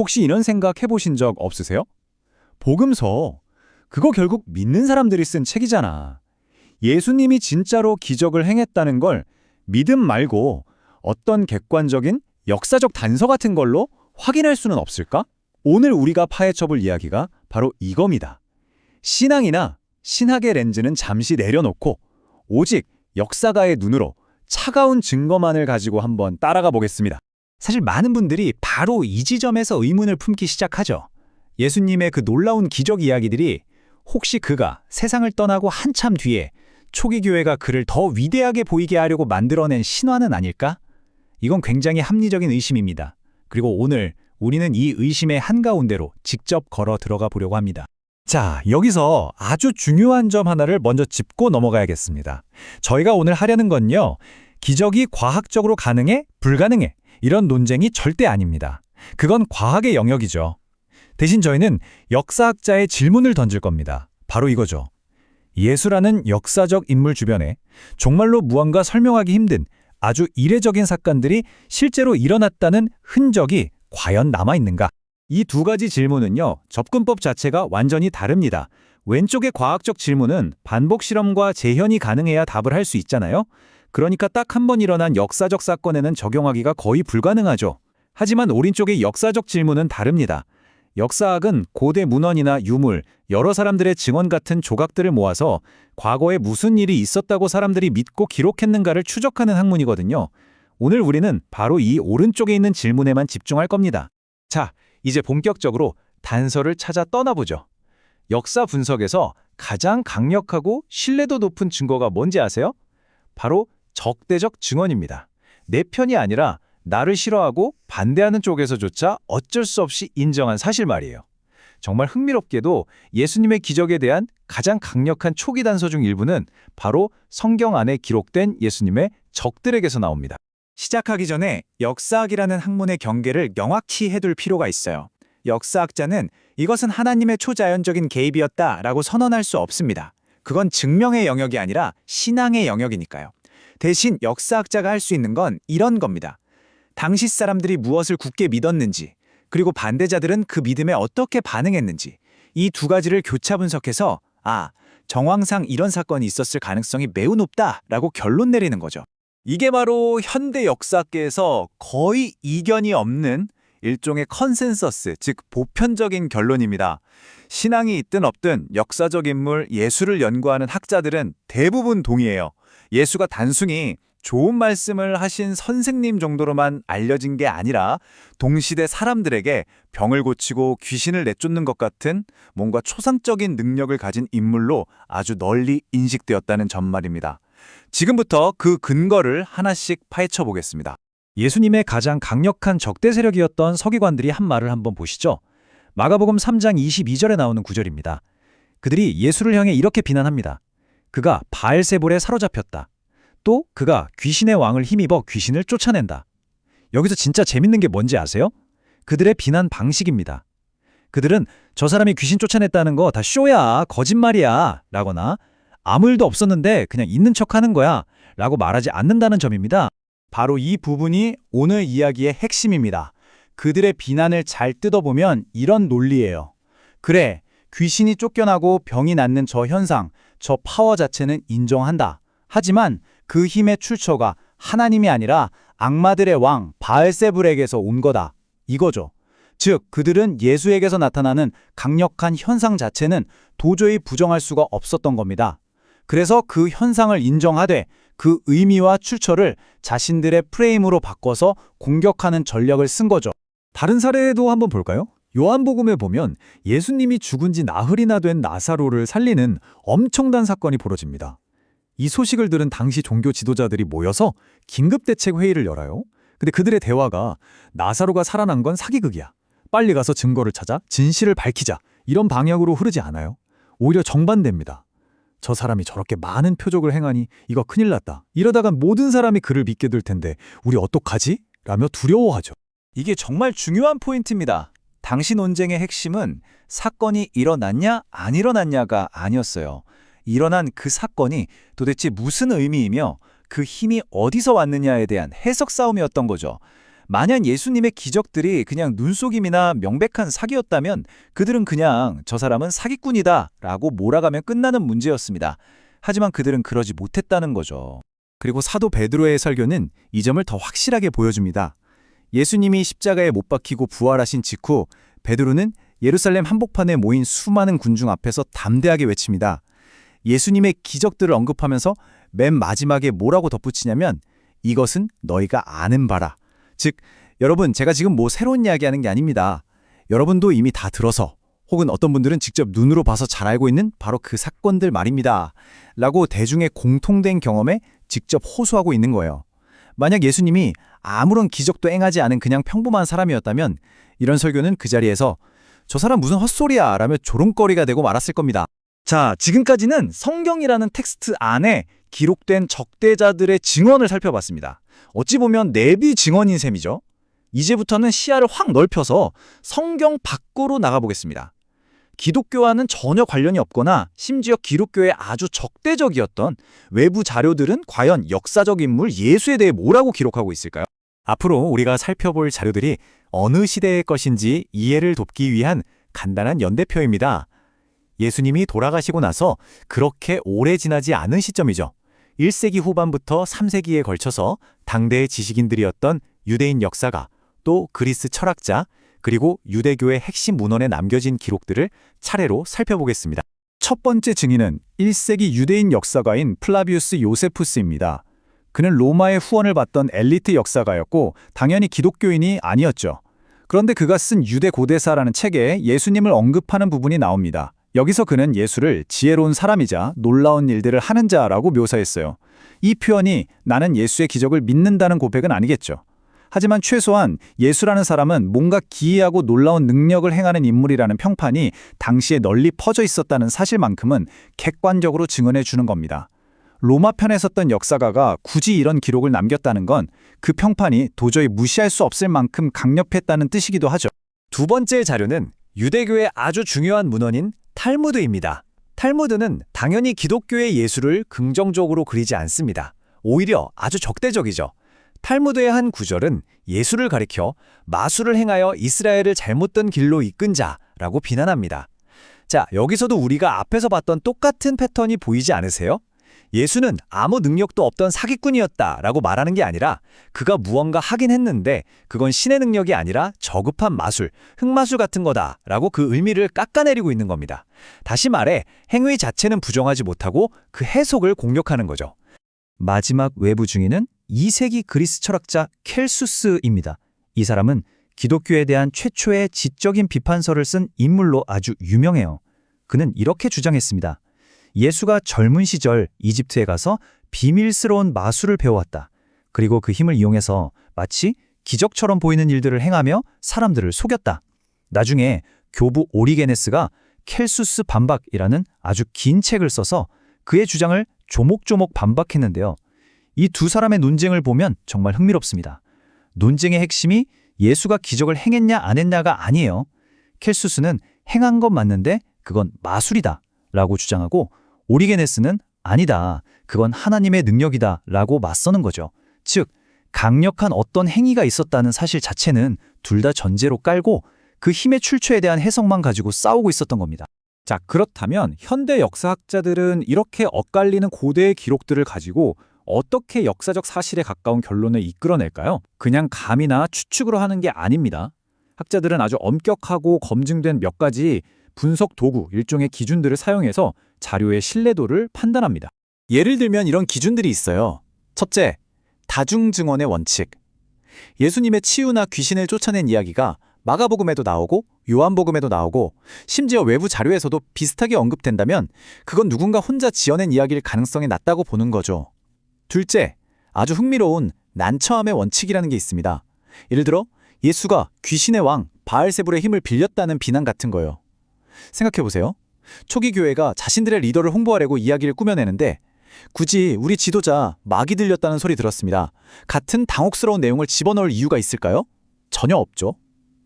혹시 이런 생각 해보신 적 없으세요? 복음서, 그거 결국 믿는 사람들이 쓴 책이잖아. 예수님이 진짜로 기적을 행했다는 걸 믿음 말고 어떤 객관적인 역사적 단서 같은 걸로 확인할 수는 없을까? 오늘 우리가 파헤쳐볼 이야기가 바로 이겁니다. 신앙이나 신학의 렌즈는 잠시 내려놓고 오직 역사가의 눈으로 차가운 증거만을 가지고 한번 따라가 보겠습니다. 사실 많은 분들이 바로 이 지점에서 의문을 품기 시작하죠. 예수님의 그 놀라운 기적 이야기들이 혹시 그가 세상을 떠나고 한참 뒤에 초기 교회가 그를 더 위대하게 보이게 하려고 만들어낸 신화는 아닐까? 이건 굉장히 합리적인 의심입니다. 그리고 오늘 우리는 이 의심의 한가운데로 직접 걸어 들어가 보려고 합니다. 자, 여기서 아주 중요한 점 하나를 먼저 짚고 넘어가야겠습니다. 저희가 오늘 하려는 건요, 기적이 과학적으로 가능해? 불가능해? 이런 논쟁이 절대 아닙니다. 그건 과학의 영역이죠. 대신 저희는 역사학자의 질문을 던질 겁니다. 바로 이거죠. 예수라는 역사적 인물 주변에 정말로 무언가 설명하기 힘든 아주 이례적인 사건들이 실제로 일어났다는 흔적이 과연 남아있는가? 이 두 가지 질문은요, 접근법 자체가 완전히 다릅니다. 왼쪽의 과학적 질문은 반복 실험과 재현이 가능해야 답을 할 수 있잖아요. 그러니까 딱 한 번 일어난 역사적 사건에는 적용하기가 거의 불가능하죠. 하지만 오른쪽의 역사적 질문은 다릅니다. 역사학은 고대 문헌이나 유물, 여러 사람들의 증언 같은 조각들을 모아서 과거에 무슨 일이 있었다고 사람들이 믿고 기록했는가를 추적하는 학문이거든요. 오늘 우리는 바로 이 오른쪽에 있는 질문에만 집중할 겁니다. 자, 이제 본격적으로 단서를 찾아 떠나보죠. 역사 분석에서 가장 강력하고 신뢰도 높은 증거가 뭔지 아세요? 바로 적대적 증언입니다. 내 편이 아니라 나를 싫어하고 반대하는 쪽에서조차 어쩔 수 없이 인정한 사실 말이에요. 정말 흥미롭게도 예수님의 기적에 대한 가장 강력한 초기 단서 중 일부는 바로 성경 안에 기록된 예수님의 적들에게서 나옵니다. 시작하기 전에 역사학이라는 학문의 경계를 명확히 해둘 필요가 있어요. 역사학자는 이것은 하나님의 초자연적인 개입이었다라고 선언할 수 없습니다. 그건 증명의 영역이 아니라 신앙의 영역이니까요. 대신 역사학자가 할 수 있는 건 이런 겁니다. 당시 사람들이 무엇을 굳게 믿었는지, 그리고 반대자들은 그 믿음에 어떻게 반응했는지, 이 두 가지를 교차 분석해서 정황상 이런 사건이 있었을 가능성이 매우 높다라고 결론 내리는 거죠. 이게 바로 현대 역사계에서 거의 이견이 없는 일종의 컨센서스, 즉 보편적인 결론입니다. 신앙이 있든 없든 역사적 인물, 예수를 연구하는 학자들은 대부분 동의해요. 예수가 단순히 좋은 말씀을 하신 선생님 정도로만 알려진 게 아니라 동시대 사람들에게 병을 고치고 귀신을 내쫓는 것 같은 뭔가 초상적인 능력을 가진 인물로 아주 널리 인식되었다는 점 말입니다. 지금부터 그 근거를 하나씩 파헤쳐 보겠습니다. 예수님의 가장 강력한 적대 세력이었던 서기관들이 한 말을 한번 보시죠. 마가복음 3장 22절에 나오는 구절입니다. 그들이 예수를 향해 이렇게 비난합니다. 그가 바알세불에 사로잡혔다. 또 그가 귀신의 왕을 힘입어 귀신을 쫓아낸다. 여기서 진짜 재밌는 게 뭔지 아세요? 그들의 비난 방식입니다. 그들은 저 사람이 귀신 쫓아냈다는 거 다 쇼야, 거짓말이야 라거나 아무 일도 없었는데 그냥 있는 척하는 거야 라고 말하지 않는다는 점입니다. 바로 이 부분이 오늘 이야기의 핵심입니다. 그들의 비난을 잘 뜯어보면 이런 논리예요. 그래, 귀신이 쫓겨나고 병이 낫는 저 현상, 저 파워 자체는 인정한다. 하지만 그 힘의 출처가 하나님이 아니라 악마들의 왕 바알세불에게서 온 거다. 이거죠. 즉, 그들은 예수에게서 나타나는 강력한 현상 자체는 도저히 부정할 수가 없었던 겁니다. 그래서 그 현상을 인정하되 그 의미와 출처를 자신들의 프레임으로 바꿔서 공격하는 전략을 쓴 거죠. 다른 사례도 한번 볼까요? 요한복음에 보면 예수님이 죽은 지 나흘이나 된 나사로를 살리는 엄청난 사건이 벌어집니다. 이 소식을 들은 당시 종교 지도자들이 모여서 긴급대책 회의를 열어요. 근데 그들의 대화가 나사로가 살아난 건 사기극이야. 빨리 가서 증거를 찾아 진실을 밝히자. 이런 방향으로 흐르지 않아요. 오히려 정반대입니다. 저 사람이 저렇게 많은 표적을 행하니 이거 큰일 났다. 이러다가 모든 사람이 그를 믿게 될 텐데 우리 어떡하지? 라며 두려워하죠. 이게 정말 중요한 포인트입니다. 당시 논쟁의 핵심은 사건이 일어났냐 안 일어났냐가 아니었어요. 일어난 그 사건이 도대체 무슨 의미이며 그 힘이 어디서 왔느냐에 대한 해석 싸움이었던 거죠. 만약 예수님의 기적들이 그냥 눈속임이나 명백한 사기였다면 그들은 그냥 저 사람은 사기꾼이다 라고 몰아가면 끝나는 문제였습니다. 하지만 그들은 그러지 못했다는 거죠. 그리고 사도 베드로의 설교는 이 점을 더 확실하게 보여줍니다. 예수님이 십자가에 못 박히고 부활하신 직후 베드로는 예루살렘 한복판에 모인 수많은 군중 앞에서 담대하게 외칩니다. 예수님의 기적들을 언급하면서 맨 마지막에 뭐라고 덧붙이냐면 이것은 너희가 아는 바라. 즉, 여러분 제가 지금 뭐 새로운 이야기하는 게 아닙니다. 여러분도 이미 다 들어서 혹은 어떤 분들은 직접 눈으로 봐서 잘 알고 있는 바로 그 사건들 말입니다. 라고 대중의 공통된 경험에 직접 호소하고 있는 거예요. 만약 예수님이 아무런 기적도 행하지 않은 그냥 평범한 사람이었다면 이런 설교는 그 자리에서 저 사람 무슨 헛소리야 라며 조롱거리가 되고 말았을 겁니다. 자, 지금까지는 성경이라는 텍스트 안에 기록된 적대자들의 증언을 살펴봤습니다. 어찌 보면 내비 증언인 셈이죠. 이제부터는 시야를 확 넓혀서 성경 밖으로 나가보겠습니다. 기독교와는 전혀 관련이 없거나 심지어 기독교에 아주 적대적이었던 외부 자료들은 과연 역사적 인물 예수에 대해 뭐라고 기록하고 있을까요? 앞으로 우리가 살펴볼 자료들이 어느 시대의 것인지 이해를 돕기 위한 간단한 연대표입니다. 예수님이 돌아가시고 나서 그렇게 오래 지나지 않은 시점이죠. 1세기 후반부터 3세기에 걸쳐서 당대의 지식인들이었던 유대인 역사가 또 그리스 철학자 그리고 유대교의 핵심 문헌에 남겨진 기록들을 차례로 살펴보겠습니다. 첫 번째 증인은 1세기 유대인 역사가인 플라비우스 요세푸스입니다. 그는 로마의 후원을 받던 엘리트 역사가였고 당연히 기독교인이 아니었죠. 그런데 그가 쓴 유대 고대사라는 책에 예수님을 언급하는 부분이 나옵니다. 여기서 그는 예수를 지혜로운 사람이자 놀라운 일들을 하는 자라고 묘사했어요. 이 표현이 나는 예수의 기적을 믿는다는 고백은 아니겠죠. 하지만 최소한 예수라는 사람은 뭔가 기이하고 놀라운 능력을 행하는 인물이라는 평판이 당시에 널리 퍼져 있었다는 사실만큼은 객관적으로 증언해 주는 겁니다. 로마 편에 섰던 역사가가 굳이 이런 기록을 남겼다는 건 그 평판이 도저히 무시할 수 없을 만큼 강력했다는 뜻이기도 하죠. 두 번째 자료는 유대교의 아주 중요한 문헌인 탈무드입니다. 탈무드는 당연히 기독교의 예수를 긍정적으로 그리지 않습니다. 오히려 아주 적대적이죠. 탈무드의 한 구절은 예수를 가리켜 마술을 행하여 이스라엘을 잘못된 길로 이끈 자라고 비난합니다. 자, 여기서도 우리가 앞에서 봤던 똑같은 패턴이 보이지 않으세요? 예수는 아무 능력도 없던 사기꾼이었다라고 말하는 게 아니라 그가 무언가 하긴 했는데 그건 신의 능력이 아니라 저급한 마술, 흑마술 같은 거다라고 그 의미를 깎아내리고 있는 겁니다. 다시 말해 행위 자체는 부정하지 못하고 그 해석을 공격하는 거죠. 마지막 외부 증인은 2세기 그리스 철학자 켈수스입니다. 이 사람은 기독교에 대한 최초의 지적인 비판서를 쓴 인물로 아주 유명해요. 그는 이렇게 주장했습니다. 예수가 젊은 시절 이집트에 가서 비밀스러운 마술을 배워왔다. 그리고 그 힘을 이용해서 마치 기적처럼 보이는 일들을 행하며 사람들을 속였다. 나중에 교부 오리게네스가 켈수스 반박이라는 아주 긴 책을 써서 그의 주장을 조목조목 반박했는데요. 이 두 사람의 논쟁을 보면 정말 흥미롭습니다. 논쟁의 핵심이 예수가 기적을 행했냐 안 했냐가 아니에요. 켈수스는 행한 건 맞는데 그건 마술이다 라고 주장하고 오리게네스는 아니다, 그건 하나님의 능력이다 라고 맞서는 거죠. 즉, 강력한 어떤 행위가 있었다는 사실 자체는 둘 다 전제로 깔고 그 힘의 출처에 대한 해석만 가지고 싸우고 있었던 겁니다. 자, 그렇다면 현대 역사학자들은 이렇게 엇갈리는 고대의 기록들을 가지고 어떻게 역사적 사실에 가까운 결론을 이끌어낼까요? 그냥 감이나 추측으로 하는 게 아닙니다. 학자들은 아주 엄격하고 검증된 몇 가지 분석 도구, 일종의 기준들을 사용해서 자료의 신뢰도를 판단합니다. 예를 들면 이런 기준들이 있어요. 첫째, 다중증언의 원칙. 예수님의 치유나 귀신을 쫓아낸 이야기가 마가복음에도 나오고 요한복음에도 나오고 심지어 외부 자료에서도 비슷하게 언급된다면 그건 누군가 혼자 지어낸 이야기일 가능성이 낮다고 보는 거죠. 둘째, 아주 흥미로운 난처함의 원칙이라는 게 있습니다. 예를 들어 예수가 귀신의 왕 바알세불의 힘을 빌렸다는 비난 같은 거예요. 생각해보세요. 초기 교회가 자신들의 리더를 홍보하려고 이야기를 꾸며내는데 굳이 우리 지도자 마귀 들렸다는 소리 들었습니다. 같은 당혹스러운 내용을 집어넣을 이유가 있을까요? 전혀 없죠.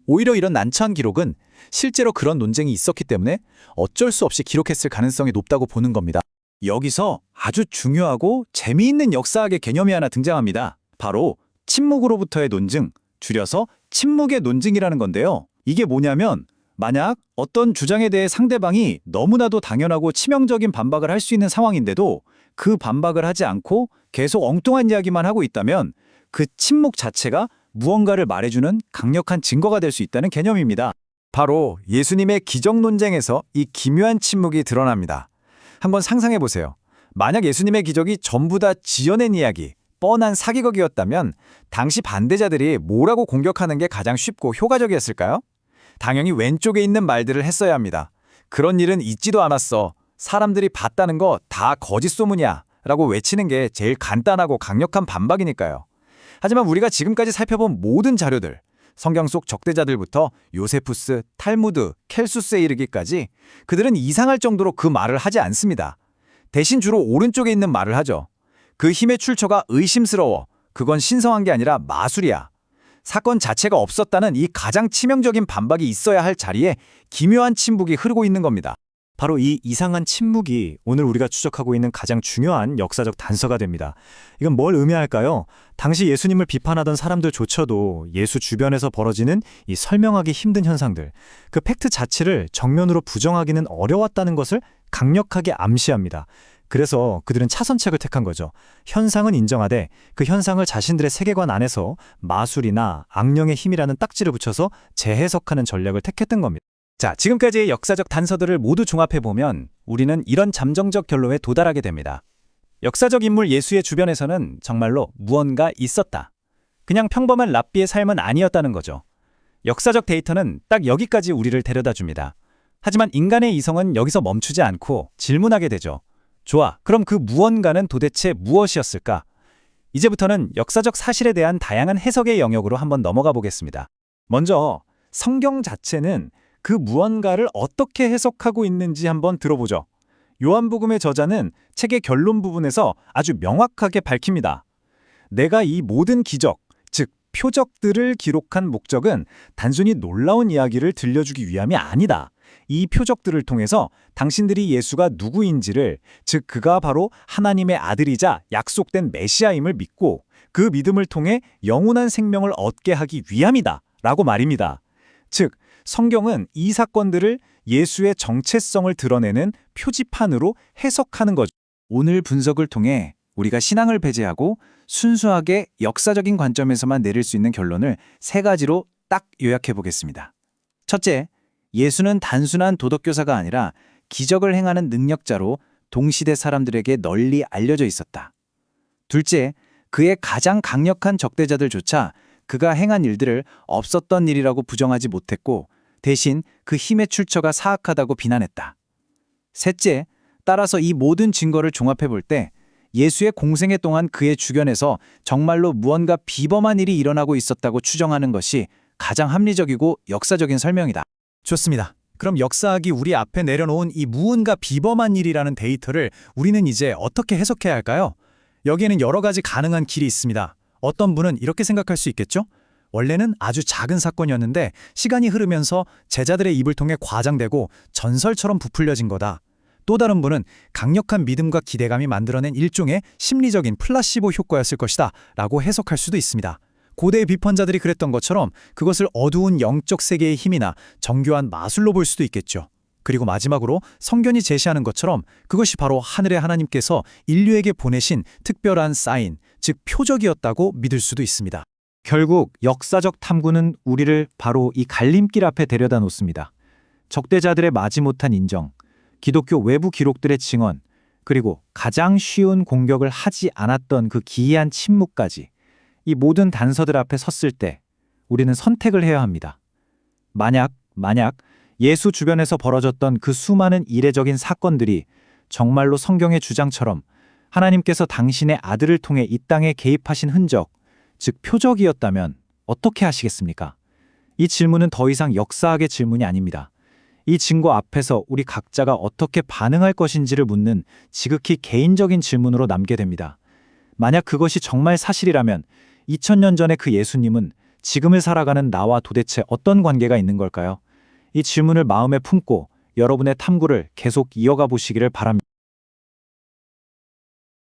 오히려 이런 난처한 기록은 실제로 그런 논쟁이 있었기 때문에 어쩔 수 없이 기록했을 가능성이 높다고 보는 겁니다. 여기서 아주 중요하고 재미있는 역사학의 개념이 하나 등장합니다. 바로 침묵으로부터의 논증, 줄여서 침묵의 논증이라는 건데요. 이게 뭐냐면 만약 어떤 주장에 대해 상대방이 너무나도 당연하고 치명적인 반박을 할 수 있는 상황인데도 그 반박을 하지 않고 계속 엉뚱한 이야기만 하고 있다면 그 침묵 자체가 무언가를 말해주는 강력한 증거가 될 수 있다는 개념입니다. 바로 예수님의 기적 논쟁에서 이 기묘한 침묵이 드러납니다. 한번 상상해 보세요. 만약 예수님의 기적이 전부 다 지어낸 이야기, 뻔한 사기극이었다면 당시 반대자들이 뭐라고 공격하는 게 가장 쉽고 효과적이었을까요? 당연히 왼쪽에 있는 말들을 했어야 합니다. 그런 일은 있지도 않았어. 사람들이 봤다는 거 다 거짓 소문이야. 라고 외치는 게 제일 간단하고 강력한 반박이니까요. 하지만 우리가 지금까지 살펴본 모든 자료들, 성경 속 적대자들부터 요세푸스, 탈무드, 켈수스에 이르기까지 그들은 이상할 정도로 그 말을 하지 않습니다. 대신 주로 오른쪽에 있는 말을 하죠. 그 힘의 출처가 의심스러워. 그건 신성한 게 아니라 마술이야. 사건 자체가 없었다는 이 가장 치명적인 반박이 있어야 할 자리에 기묘한 침묵이 흐르고 있는 겁니다. 바로 이 이상한 침묵이 오늘 우리가 추적하고 있는 가장 중요한 역사적 단서가 됩니다. 이건 뭘 의미할까요? 당시 예수님을 비판하던 사람들조차도 예수 주변에서 벌어지는 이 설명하기 힘든 현상들, 그 팩트 자체를 정면으로 부정하기는 어려웠다는 것을 강력하게 암시합니다. 그래서 그들은 차선책을 택한 거죠. 현상은 인정하되 그 현상을 자신들의 세계관 안에서 마술이나 악령의 힘이라는 딱지를 붙여서 재해석하는 전략을 택했던 겁니다. 자, 지금까지의 역사적 단서들을 모두 종합해보면 우리는 이런 잠정적 결론에 도달하게 됩니다. 역사적 인물 예수의 주변에서는 정말로 무언가 있었다. 그냥 평범한 랍비의 삶은 아니었다는 거죠. 역사적 데이터는 딱 여기까지 우리를 데려다 줍니다. 하지만 인간의 이성은 여기서 멈추지 않고 질문하게 되죠. 좋아, 그럼 그 무언가는 도대체 무엇이었을까? 이제부터는 역사적 사실에 대한 다양한 해석의 영역으로 한번 넘어가 보겠습니다. 먼저 성경 자체는 그 무언가를 어떻게 해석하고 있는지 한번 들어보죠. 요한복음의 저자는 책의 결론 부분에서 아주 명확하게 밝힙니다. 내가 이 모든 기적, 즉 표적들을 기록한 목적은 단순히 놀라운 이야기를 들려주기 위함이 아니다. 이 표적들을 통해서 당신들이 예수가 누구인지를, 즉 그가 바로 하나님의 아들이자 약속된 메시아임을 믿고 그 믿음을 통해 영원한 생명을 얻게 하기 위함이다. 라고 말입니다. 즉 성경은 이 사건들을 예수의 정체성을 드러내는 표지판으로 해석하는 거죠. 오늘 분석을 통해 우리가 신앙을 배제하고 순수하게 역사적인 관점에서만 내릴 수 있는 결론을 세 가지로 딱 요약해 보겠습니다. 첫째, 예수는 단순한 도덕교사가 아니라 기적을 행하는 능력자로 동시대 사람들에게 널리 알려져 있었다. 둘째, 그의 가장 강력한 적대자들조차 그가 행한 일들을 없었던 일이라고 부정하지 못했고 대신 그 힘의 출처가 사악하다고 비난했다. 셋째, 따라서 이 모든 증거를 종합해 볼 때 예수의 공생애 동안 그의 주변에서 정말로 무언가 비범한 일이 일어나고 있었다고 추정하는 것이 가장 합리적이고 역사적인 설명이다. 좋습니다. 그럼 역사학이 우리 앞에 내려놓은 이 무언가 비범한 일이라는 데이터를 우리는 이제 어떻게 해석해야 할까요? 여기에는 여러 가지 가능한 길이 있습니다. 어떤 분은 이렇게 생각할 수 있겠죠? 원래는 아주 작은 사건이었는데 시간이 흐르면서 제자들의 입을 통해 과장되고 전설처럼 부풀려진 거다. 또 다른 분은 강력한 믿음과 기대감이 만들어낸 일종의 심리적인 플라시보 효과였을 것이다 라고 해석할 수도 있습니다. 고대의 비판자들이 그랬던 것처럼 그것을 어두운 영적 세계의 힘이나 정교한 마술로 볼 수도 있겠죠. 그리고 마지막으로 성경이 제시하는 것처럼 그것이 바로 하늘의 하나님께서 인류에게 보내신 특별한 사인, 즉 표적이었다고 믿을 수도 있습니다. 결국 역사적 탐구는 우리를 바로 이 갈림길 앞에 데려다 놓습니다. 적대자들의 마지못한 인정, 기독교 외부 기록들의 증언, 그리고 가장 쉬운 공격을 하지 않았던 그 기이한 침묵까지 이 모든 단서들 앞에 섰을 때 우리는 선택을 해야 합니다. 만약 예수 주변에서 벌어졌던 그 수많은 이례적인 사건들이 정말로 성경의 주장처럼 하나님께서 당신의 아들을 통해 이 땅에 개입하신 흔적, 즉 표적이었다면 어떻게 하시겠습니까? 이 질문은 더 이상 역사학의 질문이 아닙니다. 이 증거 앞에서 우리 각자가 어떻게 반응할 것인지를 묻는 지극히 개인적인 질문으로 남게 됩니다. 만약 그것이 정말 사실이라면 2000년 전의 그 예수님은 지금을 살아가는 나와 도대체 어떤 관계가 있는 걸까요? 이 질문을 마음에 품고 여러분의 탐구를 계속 이어가 보시기를 바랍니다.